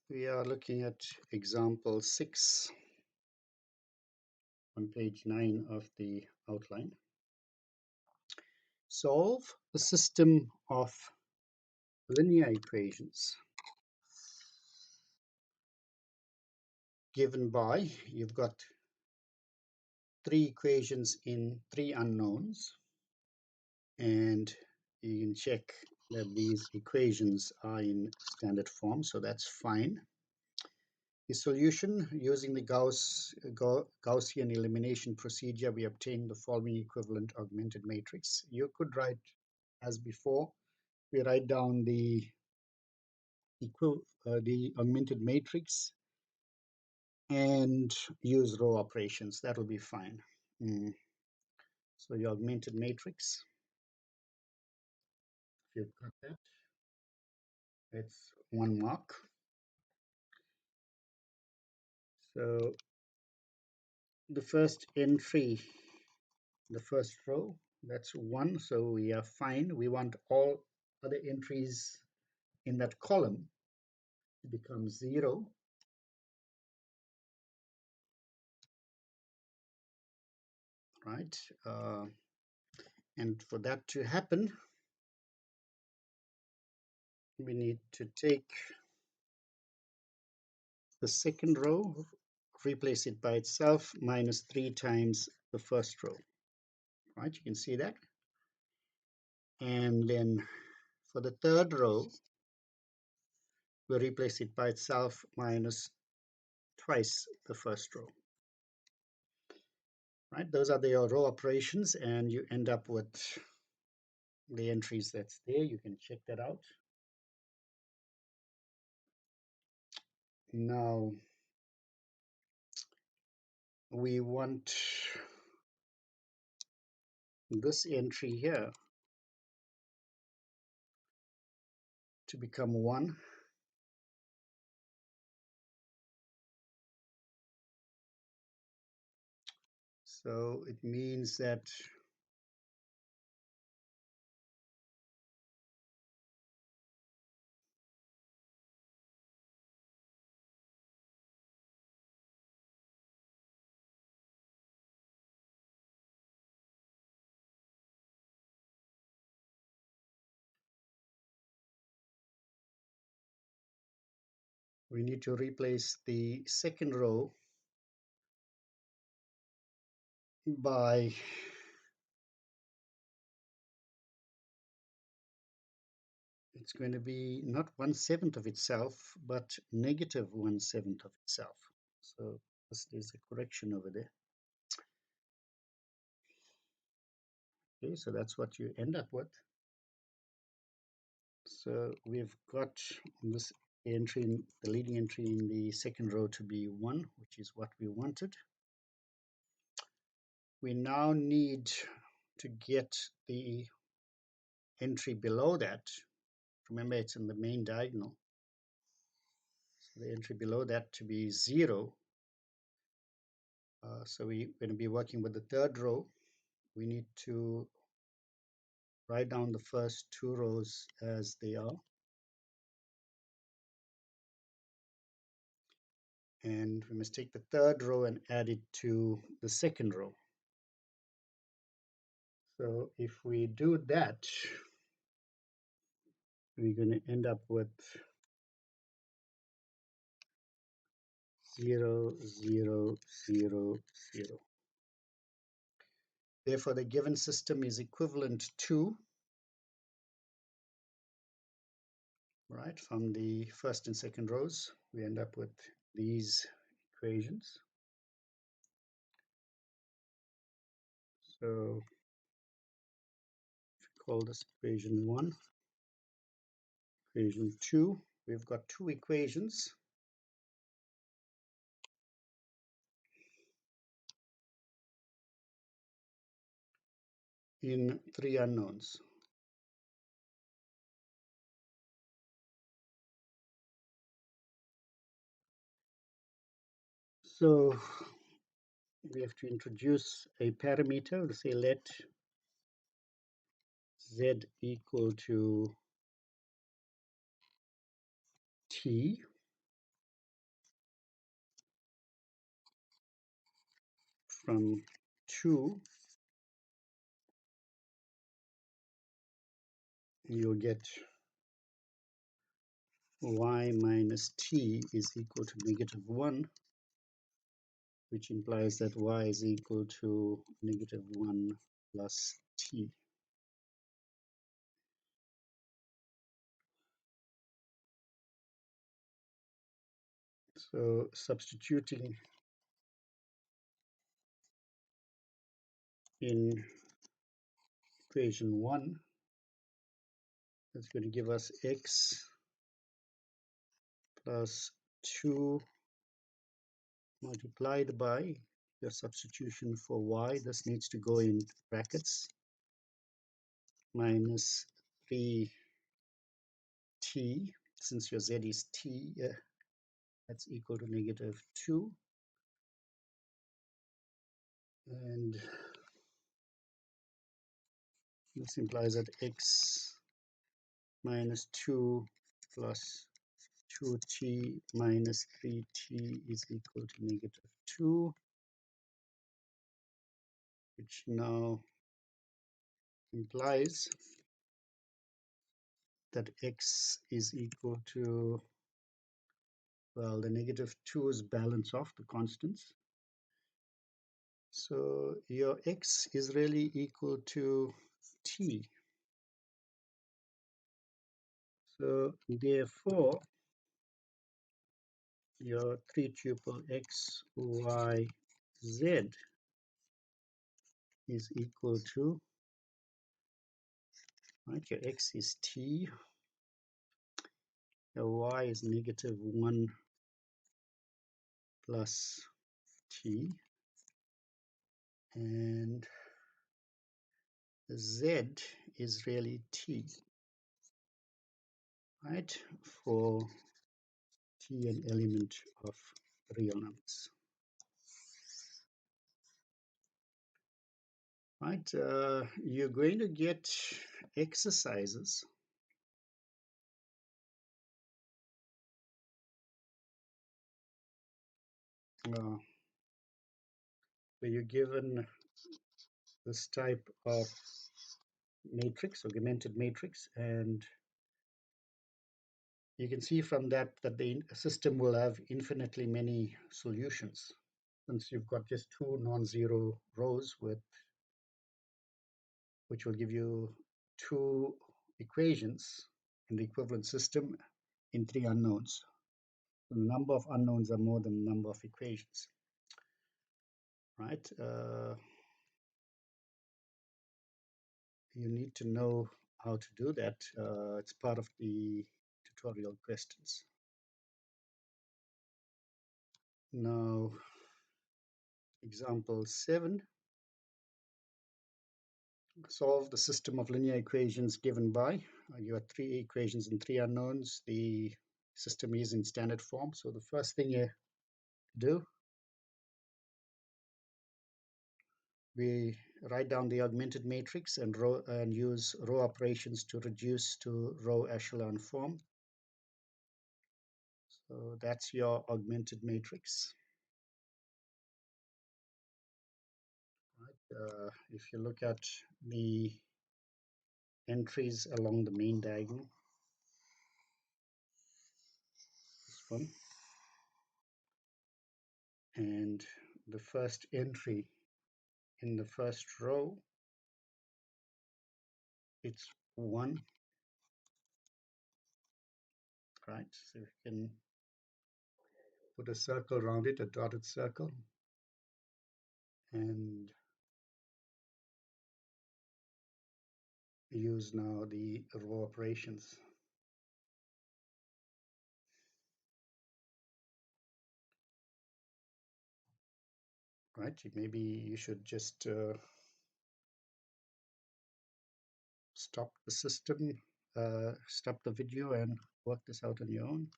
We are looking at example 6 on page 9 of the outline. Solve a system of linear equations given by, you've got three equations in three unknowns, and you can check that these equations are in standard form, so that's fine. The solution: using the Gaussian elimination procedure, we obtain the following equivalent augmented matrix. You could write as before. We write down the augmented matrix and use row operations. That will be fine. So your augmented matrix, if you've got that, it's 1 mark. So the first entry, the first row, that's 1. So we are fine. We want all other entries in that column to become 0. Right? And for that to happen, we need to take the second row, replace it by itself, minus 3 times the first row. Right? You can see that. And then for the third row, we'll replace it by itself, minus twice the first row. Right? Those are the row operations, and you end up with the entries that's there. You can check that out. Now, we want this entry here to become 1. So it means that we need to replace the second row by it's going to be not 1/7 of itself, but negative 1/7 of itself. So this is a correction over there. Okay, so that's what you end up with. So we've got this entry, the leading entry in the second row, to be 1, which is what we wanted. We now need to get the entry below that. Remember, it's in the main diagonal. So the entry below that to be 0. So we're going to be working with the third row. We need to write down the first 2 rows as they are. And we must take the third row and add it to the second row. So if we do that, we're going to end up with 0, 0, 0, 0. Therefore, the given system is equivalent to, right, from the first and second rows, we end up with these equations. So if we call this equation 1, equation 2, we've got 2 equations. In 3 unknowns. So we have to introduce a parameter. Let's say let z equal to t. from 2, you'll get y minus t is equal to -1, which implies that y is equal to -1 plus t. So substituting in equation 1, that's going to give us x plus 2 multiplied by the substitution for y. This needs to go in brackets, minus 3t, since your z is t, that's equal to -2. And this implies that x minus 2 plus 2t minus 3t is equal to -2, which now implies that x is equal to, well, the -2's balance off the constants. So your x is really equal to t. So therefore, your 3 tuple x, y, z is equal to, right, your x is t, your y is -1 plus t, and z is really t, right, for t an element of real numbers. Right, you're going to get exercises where you're given this type of matrix, augmented matrix, and you can see from that that the system will have infinitely many solutions, since you've got just two non-zero rows which will give you two equations in the equivalent system in three unknowns. The number of unknowns are more than the number of equations, right? You need to know how to do that. It's part of the tutorial questions. Now, example 7. Solve the system of linear equations given by, you have three equations and three unknowns. The system is in standard form. So the first thing you do, we write down the augmented matrix and use row operations to reduce to row echelon form. So that's your augmented matrix. Right. If you look at the entries along the main diagonal, this one, and the first entry in the first row, it's 1, right? So you can put a circle around it, a dotted circle, and use now the row operations. Right? Maybe you should just stop the system, stop the video and work this out on your own.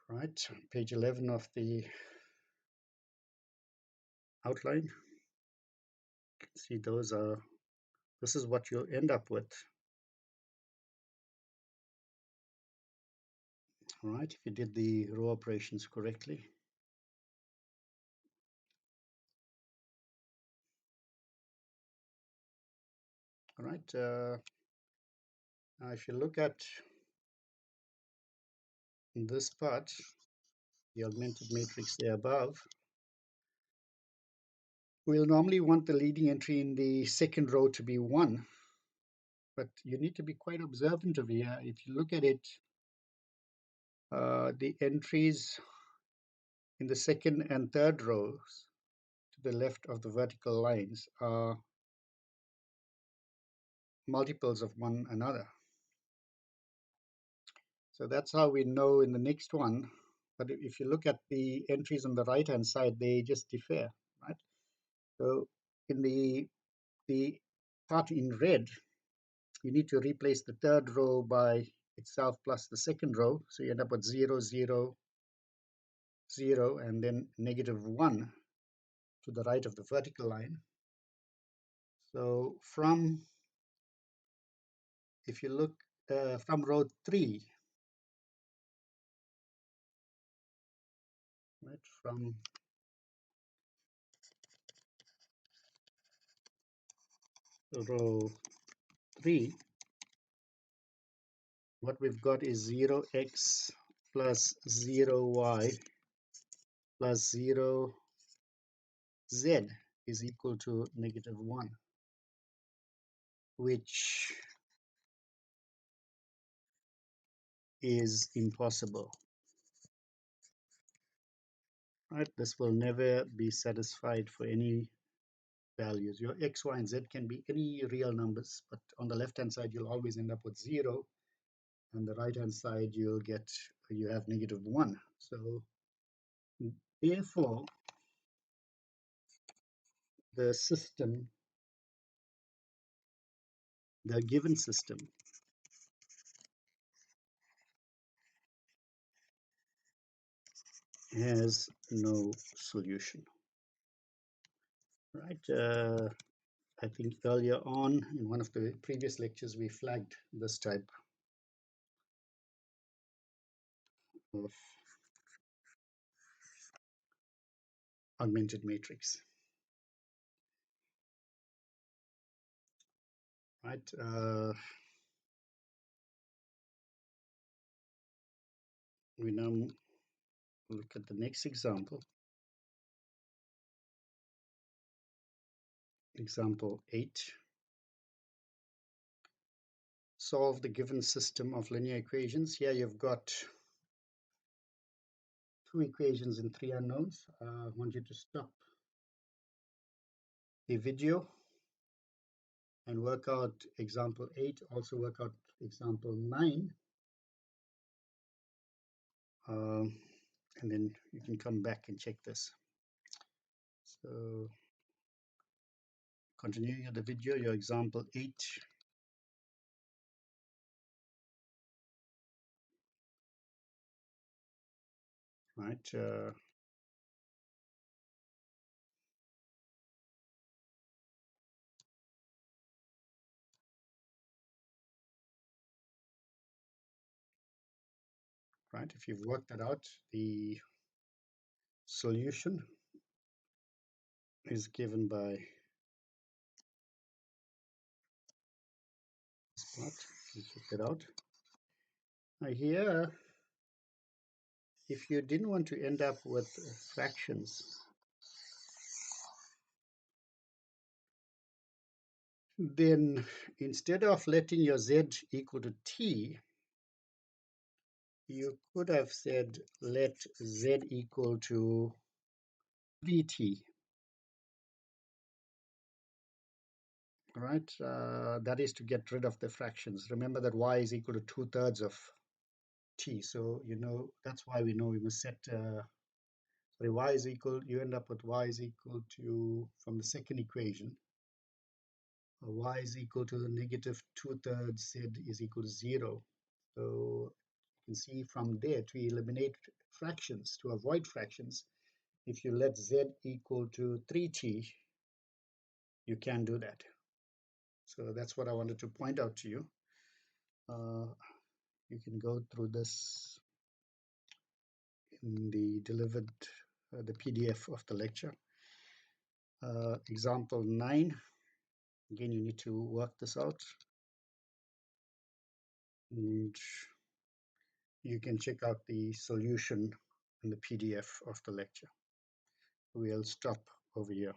Right, page 11 of the outline. You can see this is what you'll end up with. Right, if you did the row operations correctly. All right. Now, if you look at this part, the augmented matrix there above, we'll normally want the leading entry in the second row to be 1, but you need to be quite observant of here. If you look at it, the entries in the second and third rows to the left of the vertical lines are multiples of one another. So that's how we know in the next one. But if you look at the entries on the right hand side, they just differ, right? So in the part in red, you need to replace the third row by itself plus the second row. So you end up with 0, 0, 0, and then -1 to the right of the vertical line. So if you look from row 3, right, from row 3, what we've got is 0x plus 0y plus 0z is equal to -1, which is impossible. Right? This will never be satisfied for any values. Your x, y, and z can be any real numbers, but on the left-hand side, you'll always end up with 0. And the right-hand side, you have -1. So therefore, the system, the given system, has no solution. Right? I think earlier on in one of the previous lectures, we flagged this type of augmented matrix. Right? We now look at the next example. Example 8. Solve the given system of linear equations. Here you've got 2 equations and 3 unknowns. I want you to stop the video and work out example 8. Also work out example 9. And then you can come back and check this. So continuing the video, your example 8. Right. Right. If you've worked that out, the solution is given by this part. You check it out. Now here, if you didn't want to end up with fractions, then instead of letting your z equal to t, you could have said let z equal to 3t. Right? That is to get rid of the fractions. Remember that y is equal to 2/3 of t. So that's why we know we must set sorry, y is equal, you end up with y is equal to, from the second equation, y is equal to the -2/3 z is equal to 0. So you can see from there, to eliminate fractions, to avoid fractions, if you let z equal to 3t, you can do that. So that's what I wanted to point out to you. You can go through this in the delivered, the PDF of the lecture. Example 9. Again, you need to work this out, and you can check out the solution in the PDF of the lecture. We'll stop over here.